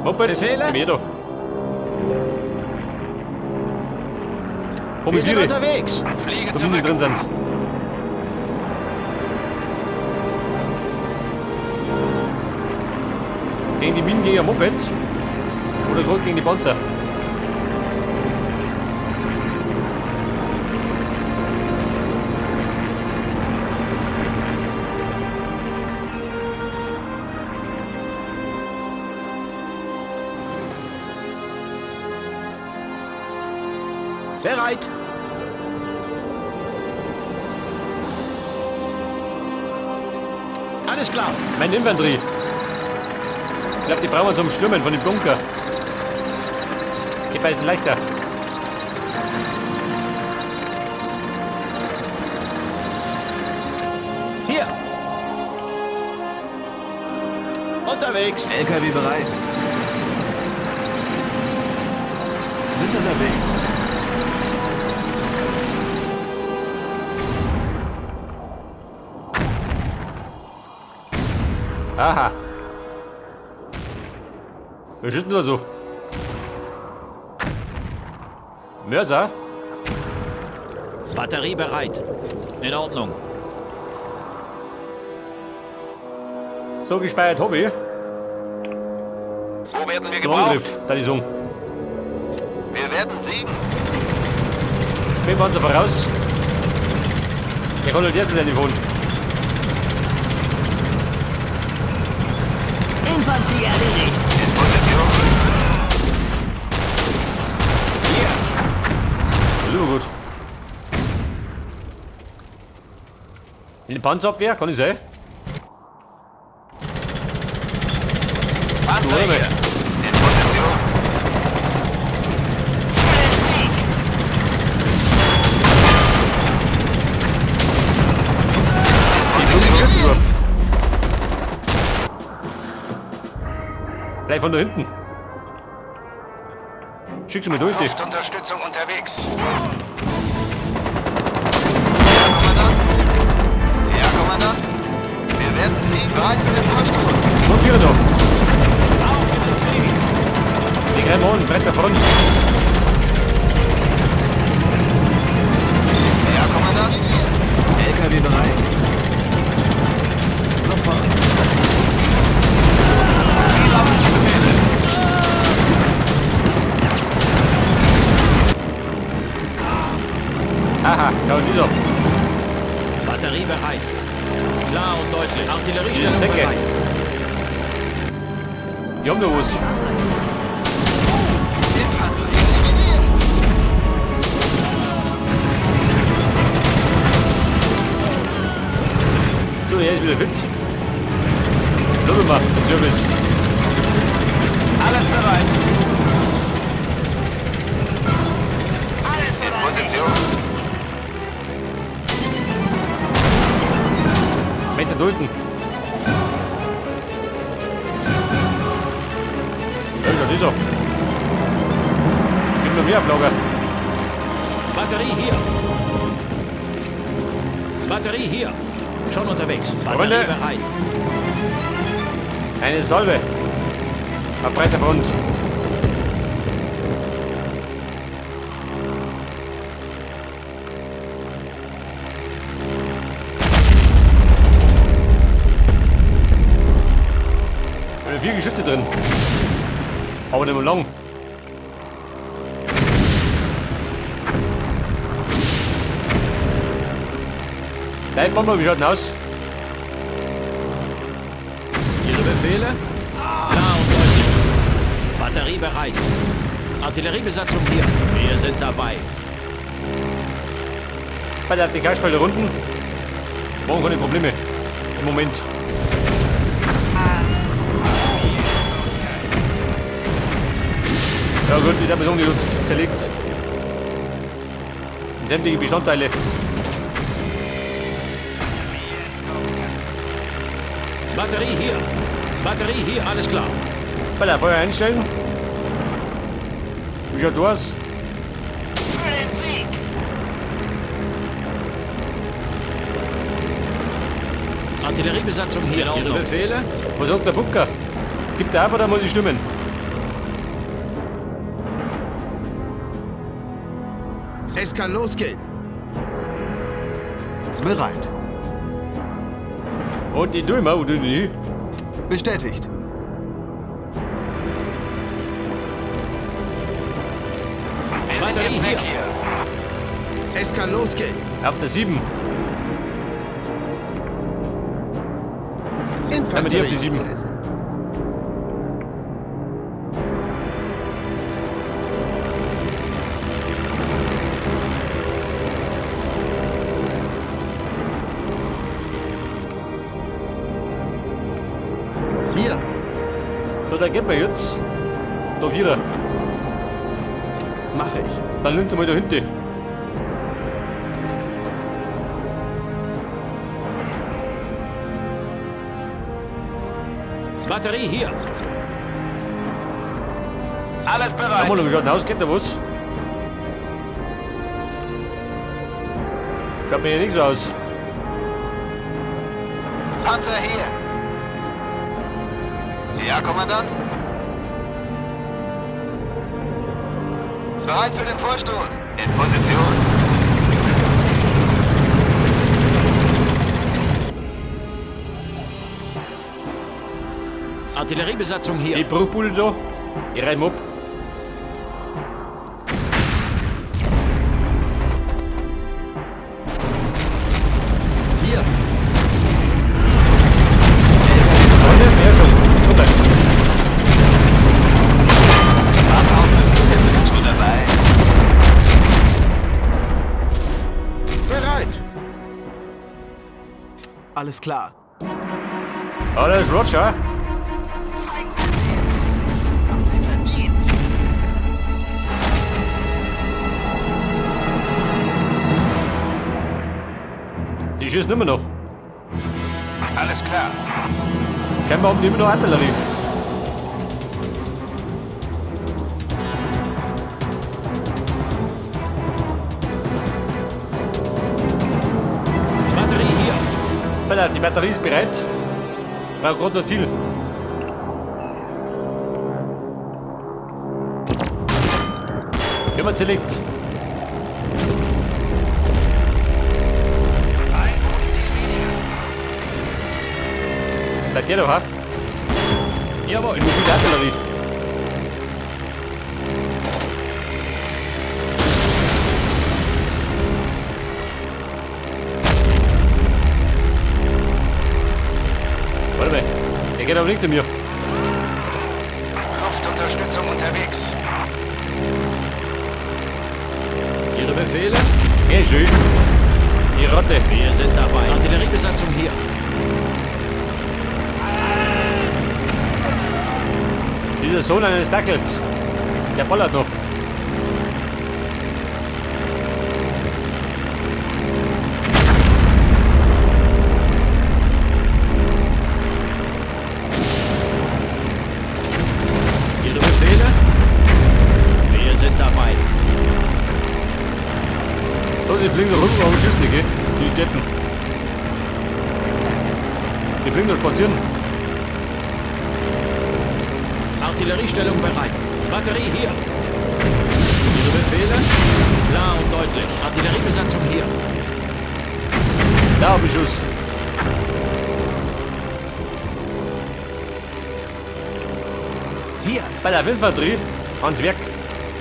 Moped, Befehle? gib mir da. Wir sind Viele, unterwegs. da Minen drin sind. Gegen die Minen gegen ein Moped? Oder gerade gegen die Panzer? Bereit. Alles klar. Mein Inventory. Ich glaube, die brauchen wir zum Stürmen von dem Bunker. Geht meistens leichter. Hier. Unterwegs. LKW bereit. Sind unterwegs. Aha. Was ist denn da so? Mörser? Batterie bereit. In Ordnung. So gespeichert Hobby. Wo werden wir Im gebraucht? Angriff, da die Sung. Wir werden siegen. Gehen wir uns so voraus. Der kann als erstes Telefon. Infanterie erledigt. In Position. Super gut. In die Panzerabwehr, kann ich sehen. Fahrzeuge. In Position. Die Flugzeugwurf. Bleib von da hinten. Schickst du mir durch, die. Luftunterstützung unterwegs. Ja, Kommandant. Ja, Kommandant. Wir werden Sie bereit für den Vorsturz. Und wieder da. Die greifen an, brennt der Front. Ja, Kommandant. LKW bereit. Sofort. Haha, ja und dieser. Batterie bereit. Klar und deutlich. Die Artilleriestellung Säcke. bereit. Die haben da was. Infanterie eliminiert. So, er ist wieder fit. Schau mal, Service. Alles bereit. Alles in Position. Meter Dulden. Ja, das ist er. Gib mir mehr Auflager. Batterie hier. Batterie hier. Schon unterwegs. Batterie Freunde. bereit. Eine Salve. Auf breiter Front. Da sind 4 Geschütze drin. Aber nicht mehr lang. Nein, Mama, wie schaut denn aus? Ihre Befehle? Klar und deutlich. Batterie bereit. Artilleriebesatzung hier. Wir sind dabei. Bei der TK-Spalte Runden. Morgen keine Probleme. Im Moment. Ja gut, die Person die zerlegt. In sämtliche Bestandteile. Batterie hier. Batterie hier, alles klar. Bei der Feuer einstellen. Wie schaut aus? Für den Sieg. Artilleriebesatzung hier. Ihre Befehle? Was sagt der Fucker? Gibt er ab oder muss ich stimmen? Es kann losgehen. Bereit. Und die Dulmer, oder nicht? Bestätigt. Batterie hier. Es kann losgehen. Auf der 7. Infanterie. die auf die 7. Felsen. Hier. So, da geht man jetzt. Da wieder. Mache ich. Dann nimmt sie mal da hinten. Batterie hier. Alles bereit. Mal, wie schaut denn aus? Geht da was? Schaut mir hier nichts aus. Panzer hier. Ja, Kommandant. Bereit für den Vorstoß. In Position. Artilleriebesatzung Die hier. Bruchbude da. Ich reim ab. Hier. Freunde, mehr schon. Super. Schon dabei. Bereit. Alles klar. Alles Roger. Haben Sie verdient. Die schießen immer noch. Alles klar. Kennen wir haben immer noch Artillerie. Batterie hier. Alter, die Batterie ist bereit. War gerade noch Ziel. Jemand zerlegt. Bleibt der doch, ha? Jawohl. Ich muss wieder Artillerie. Warte mal. Der geht aber nicht zu mir. Luftunterstützung unterwegs. Ihre Befehle? Geh schön. Die Rotte. Wir sind dabei. Artilleriebesatzung hier. Dieser Sohn eines Dackels. Der bollert noch. Ihre Befehle? Wir sind dabei. So, die fliegen da rum, aber schießen nicht, gell? Die Jetten. Die fliegen da spazieren. Artilleriestellung bereit. Batterie hier. Ihre Befehle? Klar und deutlich. Artilleriebesatzung hier. Da hab ich Schuss. Hier. Bei der Infanterie ans Werk.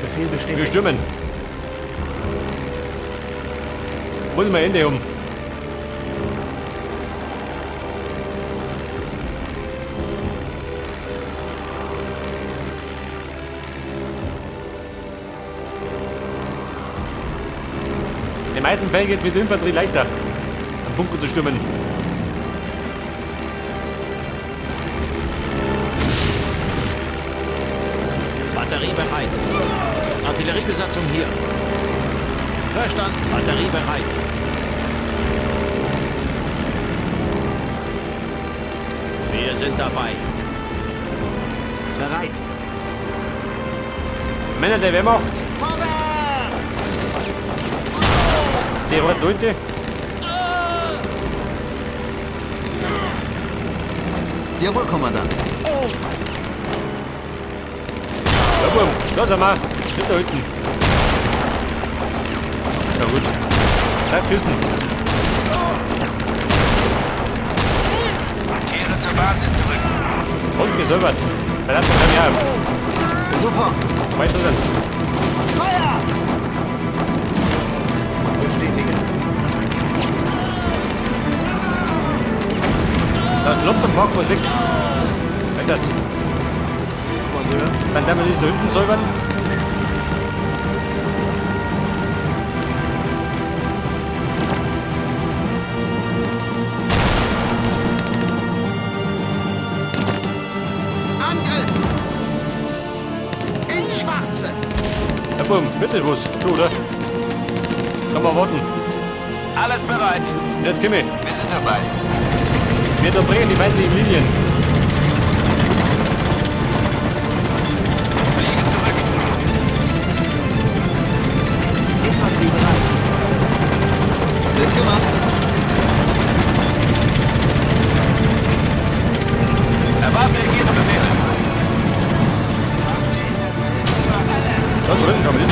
Befehl Wir bestätigt. stürmen. Muss ich mal Ende um. In den meisten Fällen geht es mit der Infanterie leichter, am Bunker zu stürmen. Batterie bereit. Artilleriebesatzung hier. Verstanden. Batterie bereit. Wir sind dabei. Bereit. Männer der Wehrmacht, Vorwärts! die roten Leute, Jawohl, Kommandant. ja, Buben, los einmal, steht da hinten. Na gut. Bleib schießen. Kehre zur Basis zurück. Und gesäubert. Verdammt, komm her. Sofort. Weiter sind. Feuer! Bestätige. Da ist Luft im Park, wo es liegt. Wenn das. Kommandeur. Dann werden wir sich da hinten säubern. Angriff! Ins Schwarze! Ja, bumm, Mittelbus. Du, oder? Kann man warten. Alles bereit. Und jetzt komm ich. Wir sind dabei. Wir unterbrechen die feindlichen Linien. Fliegen zurück. Infanterie bereit. Wird gemacht. Erwarte Ihre Befehle. Das ist drin, komm mit hin.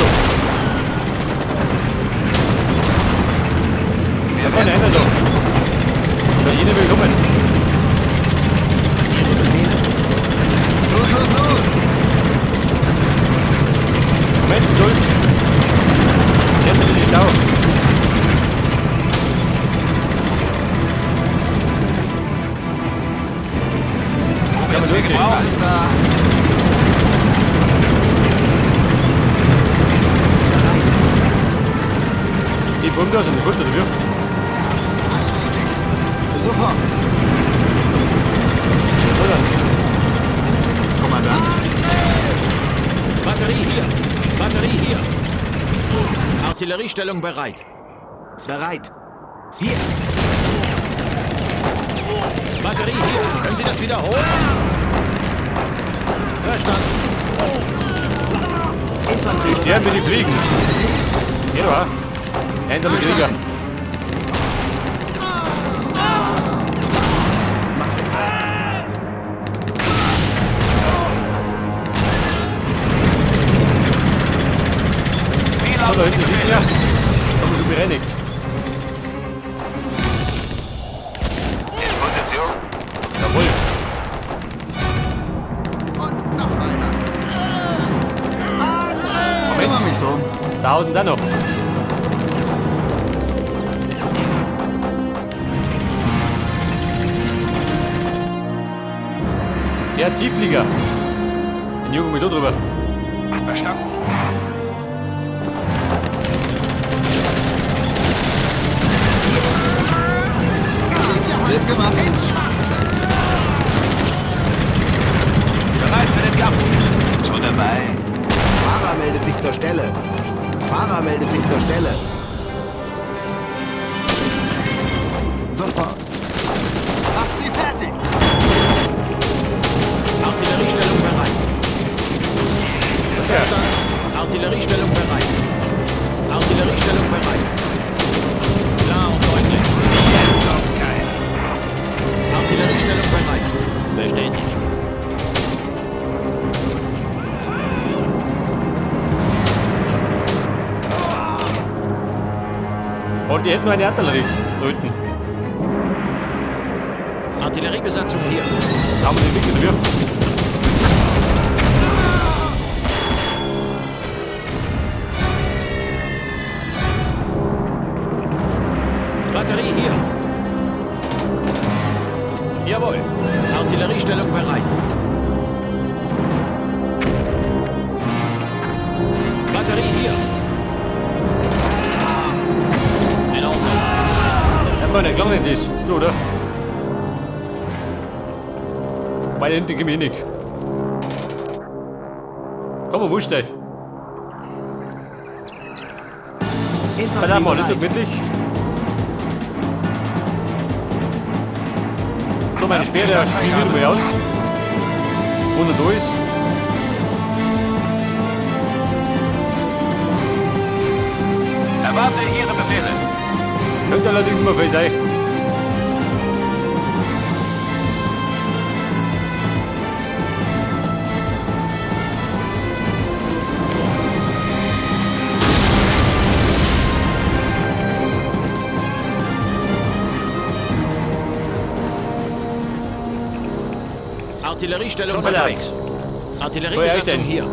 Da vorne Hände so. Da jede will kommen. Los, los, los! Moment, Geduld. Jetzt bin ich auf. Kann man durchgehen. Alles klar. Die Bunker sind gut dafür. Sofort. So dann. Kommandant. Batterie hier. Batterie hier. Artilleriestellung bereit. Bereit. Hier. Batterie hier. Können Sie das wiederholen? Verstanden. Infanterie. Sterben wir die fliegen. Hier war. Hinter dem Krieger. So, da hinten sieht ihr. Haben wir schon bereinigt. In Position. Jawohl. Und noch einer. Moment. Kümmere mich drum. Da außen sind noch. Ja, Tiefflieger. Den Jungen mit da drüber. Verstanden. Wird gemacht. Ins Schwarze. Bereit für den Kampf. So dabei. Fahrer meldet sich zur Stelle. Fahrer meldet sich zur Stelle. Sofort. Macht sie fertig. Artilleriestellung bereit. Ja. Artilleriestellung bereit. Artilleriestellung bereit. Klar und deutlich. Artilleriestellung bereit. Bestätigt. Und die hätten nur eine Artillerie. Da hinten. Artilleriebesatzung hier. Da haben wir den Weg dafür. Batterie hier. Jawohl. Artilleriestellung bereit. Batterie hier. In Ordnung. Ja, Freunde, klar nicht das. So, oder? Meine hinten gehen wir nicht. Komm mal, wurscht, ey. Verdammt mal, nicht so mittig. So, meine Speere spielen wieder mal aus. Ohne durch. Erwarte Ihre Befehle. Könnte allerdings immer viel sein. Artilleriestellung Schon mal unterwegs. Woher Artilleriebesatzung denn? hier.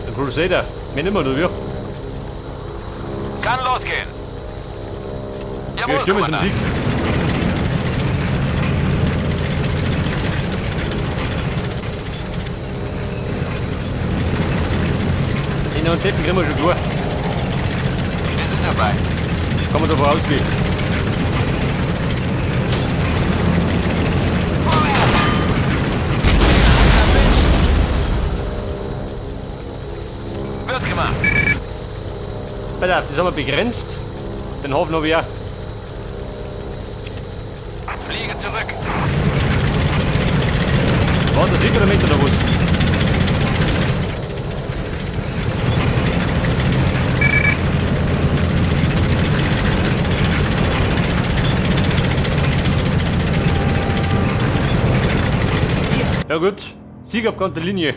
Der Crusader. Mir nimmer nur wir. Kann losgehen. Wir Jawohl, stimmen zum Kommandant. Sieg. In und Tippen kriegen wir schon klar. Wir sind dabei. Kann man davon ausgehen. Wird gemacht. Pass auf, das haben wir begrenzt. Den Hafen habe ich auch. Fliege zurück. War der sicher damit oder was? Ja gut, Sieg auf ganzer Linie.